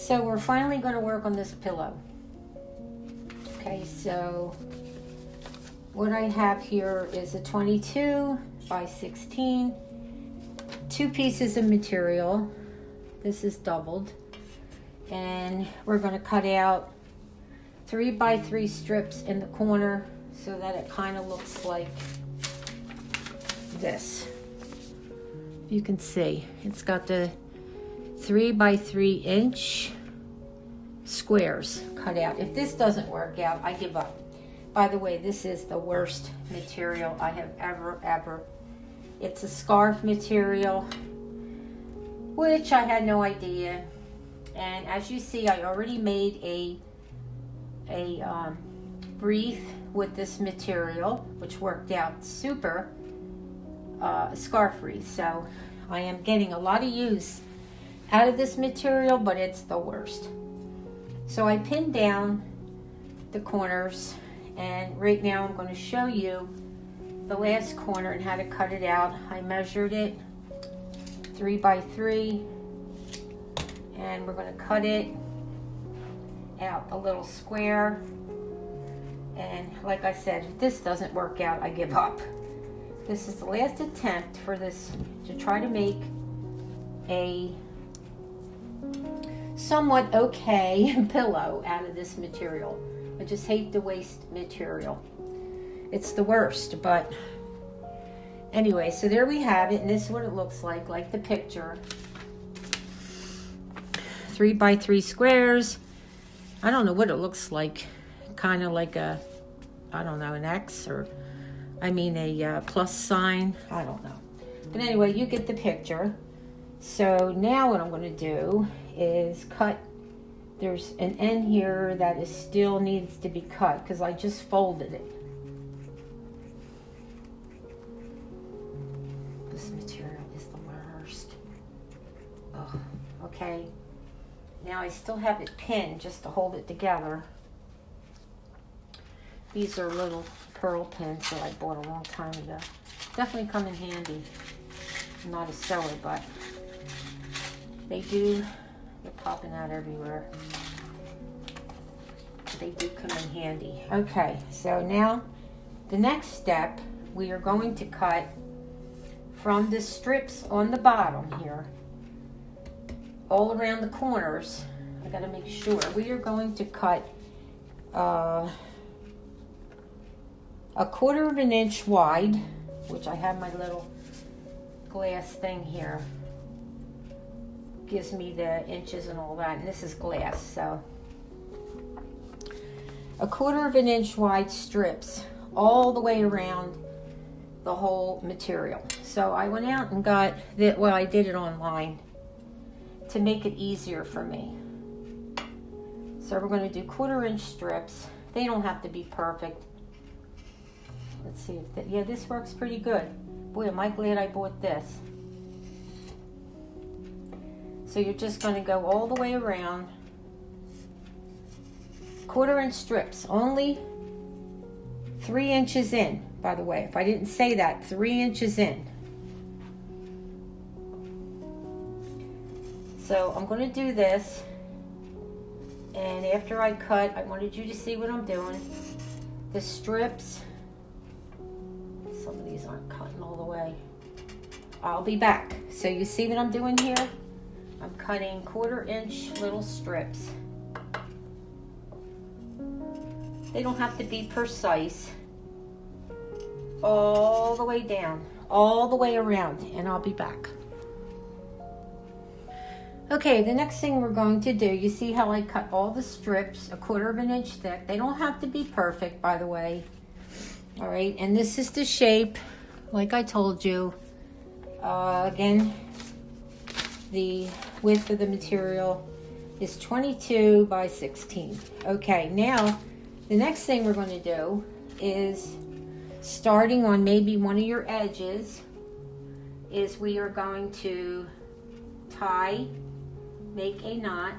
So we're finally going to work on this pillow. Okay, so what I have here is a 22 by 16, 2 pieces of material. This is doubled. And we're going to cut out 3 by 3 strips in the corner so that it kind of looks like this. You can see it's got the 3 by 3 inch squares cut out. If this doesn't work out, I give up. By the way, this is the worst material I have ever. It's a scarf material, which I had no idea. And as you see, I already made a wreath with this material, which worked out super, scarf wreath. So I am getting a lot of use out of this material, but it's the worst. So I pinned down the corners, and right now I'm going to show you the last corner and how to cut it out. I measured it 3 by 3, and we're going to cut it out a little square. And like I said, if this doesn't work out, I give up. This is the last attempt for this to try to make a somewhat okay pillow out of this material. I just hate to waste material. It's the worst, but anyway, so there we have it, and this is what it looks like the picture. 3 by 3 squares. I don't know what it looks like. Kind of like a, I don't know, an X, or I mean a plus sign. I don't know. But anyway, you get the picture. So now what I'm going to do is cut. There's an end here that is still needs to be cut because I just folded it. This material is the worst. Ugh. Okay. Now I still have it pinned just to hold it together. These are little pearl pins that I bought a long time ago. Definitely come in handy. I'm not a sewer, but they do. They're popping out everywhere. They do come in handy. Okay, so now the next step, we are going to cut from the strips on the bottom here, all around the corners. I gotta make sure. We are going to cut a 1/4 of an inch wide, which I have my little glass thing here. Gives me the inches and all that, and this is glass, so 1/4 of an inch wide strips all the way around the whole material. So I went out and got that. Well, I did it online to make it easier for me. So we're going to do 1/4 inch strips. They don't have to be perfect. Let's see if that, yeah, this works pretty good. Boy, am I glad I bought this. So you're just going to go all the way around. 1/4 inch strips, only 3 inches in, by the way. If I didn't say that, 3 inches in. So I'm going to do this, and after I cut, I wanted you to see what I'm doing. The strips, some of these aren't cutting all the way. I'll be back. So you see what I'm doing here? I'm cutting 1/4 inch little strips. They don't have to be precise. All the way down, all the way around, and I'll be back. Okay, the next thing we're going to do, you see how I cut all the strips 1/4 of an inch thick. They don't have to be perfect, by the way. All right, and this is the shape, like I told you. Again, the width of the material is 22 by 16. Okay, now the next thing we're going to do is, starting on maybe one of your edges, is we are going to make a knot,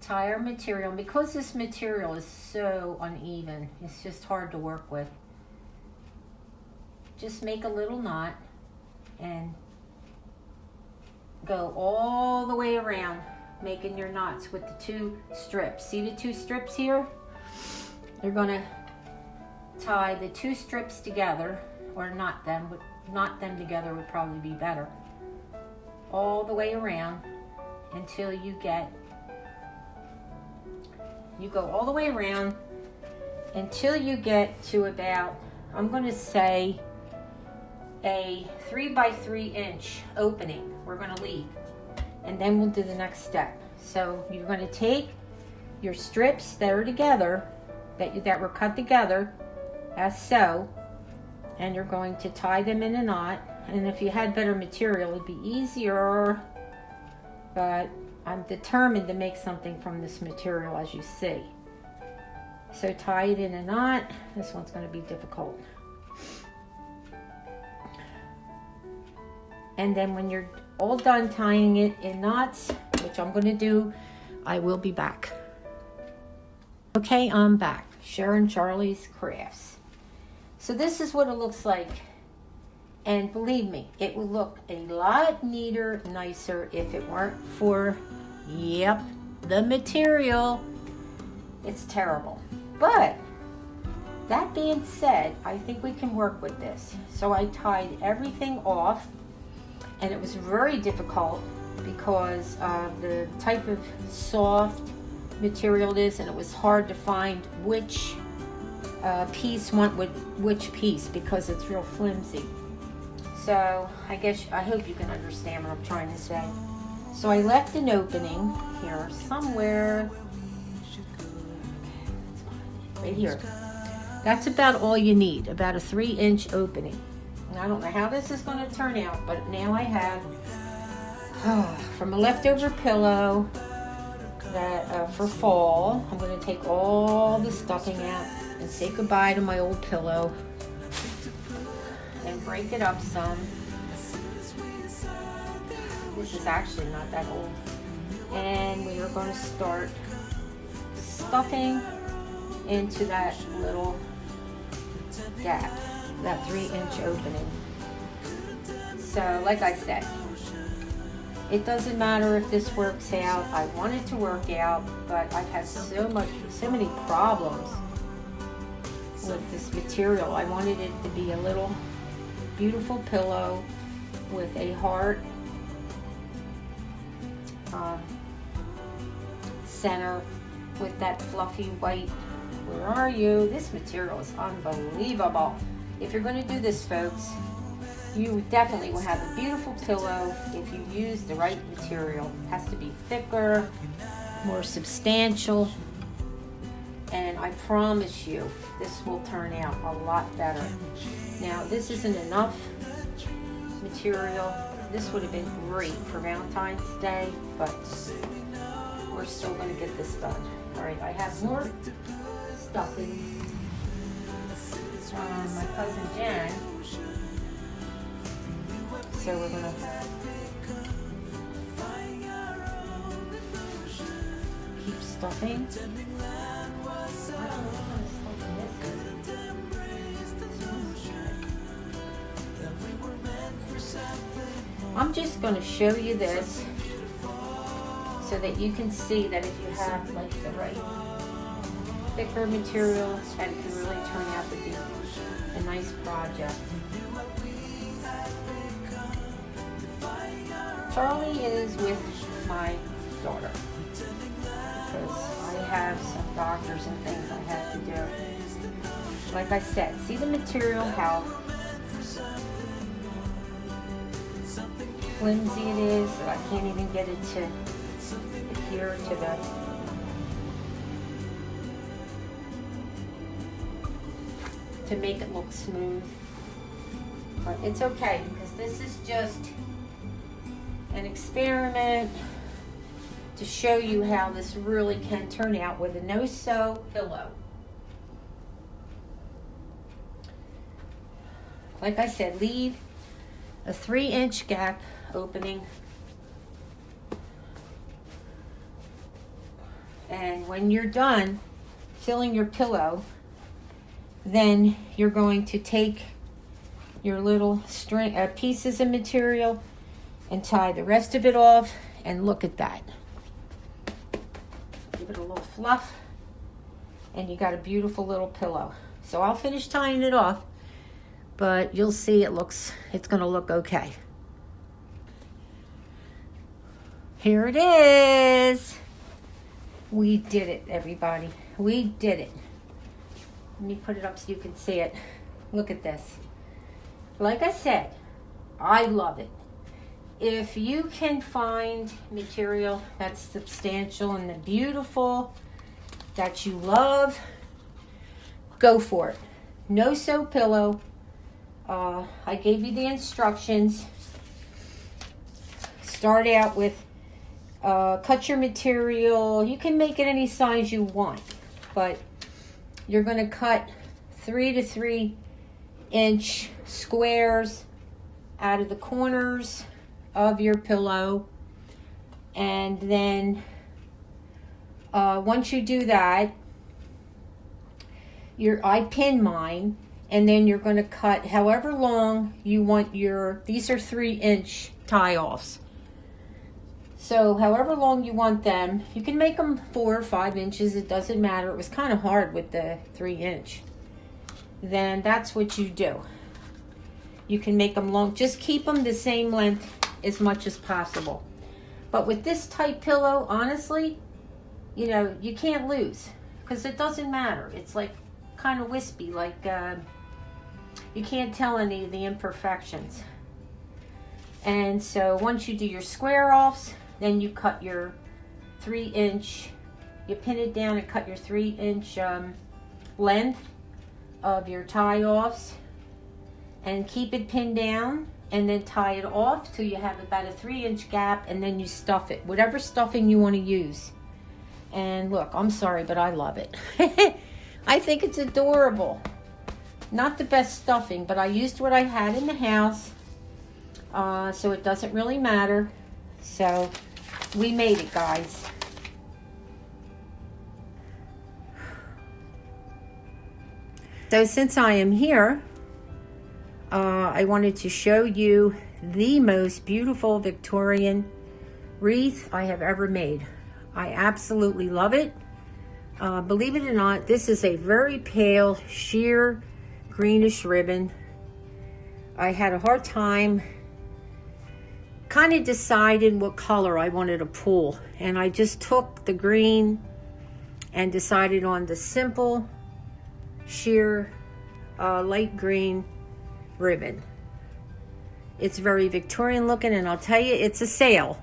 tie our material. And because this material is so uneven, it's just hard to work with. Just make a little knot and go all the way around, making your knots with the 2 strips. See the 2 strips here? You're gonna tie the 2 strips together, or knot them together would probably be better, all the way around until you go all the way around until you get to about, I'm going to say, a 3 by 3 inch opening we're going to leave, and then we'll do the next step. So you're going to take your strips that are together, that were cut together as so, and you're going to tie them in a knot. And if you had better material, it'd be easier, but I'm determined to make something from this material, as you see. So tie it in a knot. This one's going to be difficult. And then when you're all done tying it in knots, which I'm going to do, I will be back. Okay, I'm back. CHER&CHARLIES Crafts. So this is what it looks like. And believe me, it would look a lot neater, nicer if it weren't for, yep, the material. It's terrible. But that being said, I think we can work with this. So I tied everything off, and it was very difficult because of the type of soft material it is, and it was hard to find which piece went with which piece because it's real flimsy. So I hope you can understand what I'm trying to say. So I left an opening here somewhere, right here. That's about all you need, about a 3-inch opening. And I don't know how this is going to turn out, but now I have from a leftover pillow that for fall. I'm going to take all the stuffing out and say goodbye to my old pillow and break it up some. This is actually not that old. And we are going to start stuffing into that little gap, that 3-inch opening. So like I said, it doesn't matter if this works out. I want it to work out, but I've had so many problems with this material. I wanted it to be a little beautiful pillow with a heart center with that fluffy white. Where are you? This material is unbelievable. If you're going to do this, folks, you definitely will have a beautiful pillow if you use the right material. It has to be thicker, more substantial, and I promise you this will turn out a lot better. Now, this isn't enough material. This would have been great for Valentine's Day, but we're still going to get this done. All right, I have more stuffing from my cousin Jen. So we're going to keep stuffing. I'm just going to show you this so that you can see that if you have like the right thicker material, that it can really turn out to be a nice project. Charlie is with my daughter because I have some doctors and things I have to do. Like I said, see the material, how flimsy it is, that I can't even get it to adhere to make it look smooth. But it's okay because this is just an experiment to show you how this really can turn out with a no-sew pillow. Like I said, leave a 3-inch gap opening, and when you're done filling your pillow, then you're going to take your little string pieces of material and tie the rest of it off. And look at that. Give it a little fluff. And you got a beautiful little pillow. So I'll finish tying it off. But you'll see it's going to look okay. Here it is. We did it, everybody. We did it. Let me put it up so you can see it. Look at this. Like I said, I love it. If you can find material that's substantial and beautiful, that you love, go for it. No sew pillow. I gave you the instructions. Start out with cut your material. You can make it any size you want, but you're going to cut 3 to 3 inch squares out of the corners of your pillow. And then once you do that, I pin mine, and then you're going to cut however long you want these are 3-inch tie-offs. So however long you want them, you can make them 4 or 5 inches, it doesn't matter. It was kind of hard with the 3-inch. Then that's what you do. You can make them long, just keep them the same length as much as possible. But with this type pillow, honestly, you can't lose, because it doesn't matter. It's like kind of wispy, like you can't tell any of the imperfections. And so once you do your square offs, then you cut your 3-inch, you pin it down and cut your 3-inch length of your tie offs, and keep it pinned down, and then tie it off till you have about a 3-inch gap, and then you stuff it, whatever stuffing you want to use. And look, I'm sorry, but I love it. I think it's adorable. Not the best stuffing, but I used what I had in the house, so it doesn't really matter. So we made it, guys. So since I am here, I wanted to show you the most beautiful Victorian wreath I have ever made. I absolutely love it. Believe it or not, this is a very pale, sheer, greenish ribbon. I had a hard time kind of deciding what color I wanted to pull, and I just took the green and decided on the simple, sheer, light green ribbon. It's very Victorian looking, and I'll tell you, it's a sale.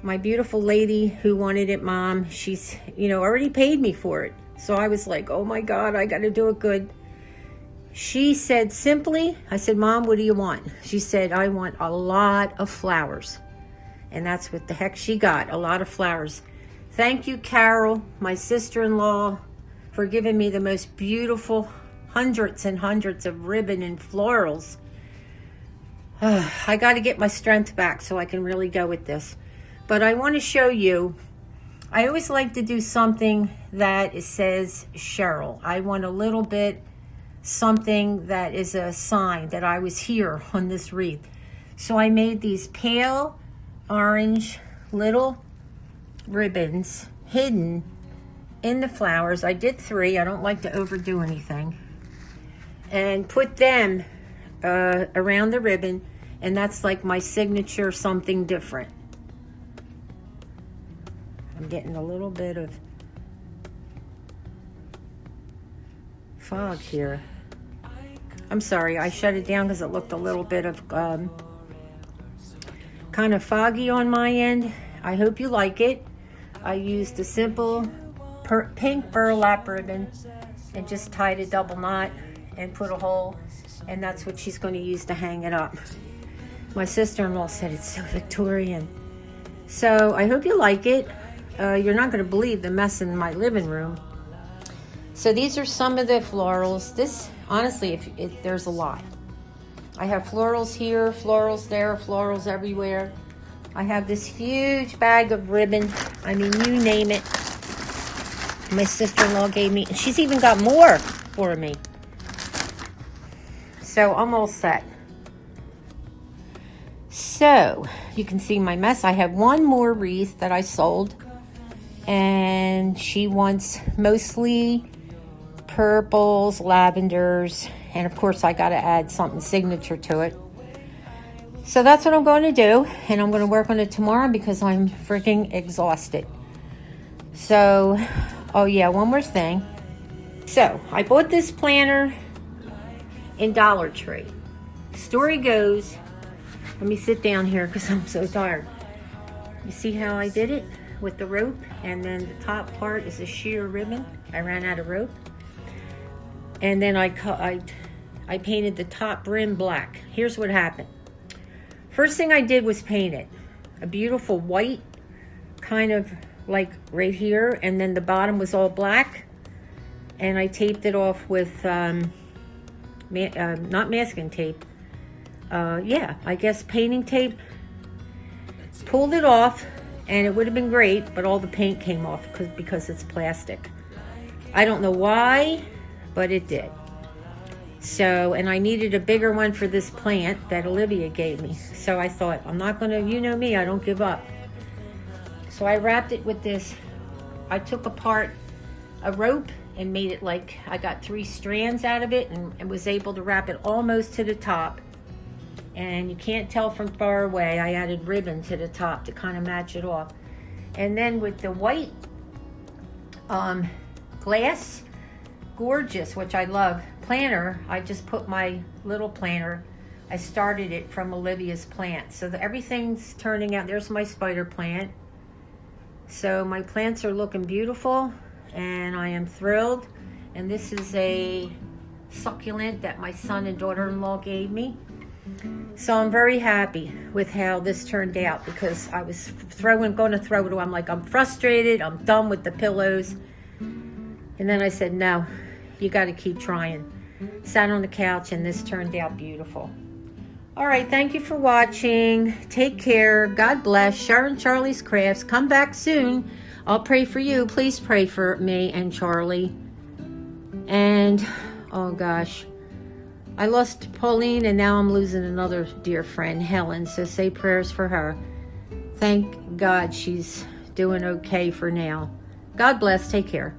My beautiful lady who wanted it, Mom, she's already paid me for it, so I was like, oh my God, I got to do it good. She said simply, I said, Mom, what do you want? She said, I want a lot of flowers. And that's what the heck she got, a lot of flowers. Thank you, Carol, my sister-in-law, for giving me the most beautiful hundreds and hundreds of ribbon and florals. I got to get my strength back so I can really go with this. But I want to show you, I always like to do something that says Cheryl. I want a little bit something that is a sign that I was here on this wreath. So I made these pale orange little ribbons hidden in the flowers. I did 3. I don't like to overdo anything. And put them around the ribbon, and that's like my signature something different. I'm getting a little bit of fog here. I'm sorry, I shut it down because it looked a little bit of kind of foggy on my end. I hope you like it. I used a simple pink burlap ribbon and just tied a double knot and put a hole, and that's what she's going to use to hang it up. My sister-in-law said it's so Victorian. So I hope you like it. You're not going to believe the mess in my living room. So these are some of the florals. This, honestly, there's a lot. I have florals here, florals there, florals everywhere. I have this huge bag of ribbon. I mean, you name it. My sister-in-law gave me, and she's even got more for me. So So I'm all set. So you can see my mess. I have one more wreath that I sold, and she wants mostly purples, lavenders, and of course I got to add something signature to it. So that's what I'm going to do, and I'm going to work on it tomorrow because I'm freaking exhausted. So, oh yeah, one more thing. So I bought this planner in Dollar Tree. Story goes, let me sit down here because I'm so tired. You see how I did it with the rope, and then the top part is a sheer ribbon. I ran out of rope, and then I painted the top brim black. Here's what happened. First thing I did was paint it a beautiful white, kind of like right here, and then the bottom was all black, and I taped it off with not masking tape, I guess painting tape. Pulled it off, and it would have been great, but all the paint came off because it's plastic. I don't know why, but it did. So, and I needed a bigger one for this plant that Olivia gave me. So I thought, I'm not gonna, you know me, I don't give up. So I wrapped it with this. I took apart a rope and made it like, I got 3 strands out of it, and was able to wrap it almost to the top. And you can't tell from far away, I added ribbon to the top to kind of match it off. And then with the white glass, gorgeous, which I love, planner, I just put my little planner, I started it from Olivia's plant. So everything's turning out. There's my spider plant. So my plants are looking beautiful, and I am thrilled. And this is a succulent that my son and daughter-in-law gave me. So I'm very happy with how this turned out, because I was going to throw it away. I'm like, I'm frustrated. I'm done with the pillows. And then I said, no, you got to keep trying. Sat on the couch, and this turned out beautiful. All right, thank you for watching. Take care. God bless. CHER&CHARLIES Crafts. Come back soon. I'll pray for you. Please pray for me and Charlie. And, oh gosh, I lost Pauline, and now I'm losing another dear friend, Helen. So say prayers for her. Thank God she's doing okay for now. God bless. Take care.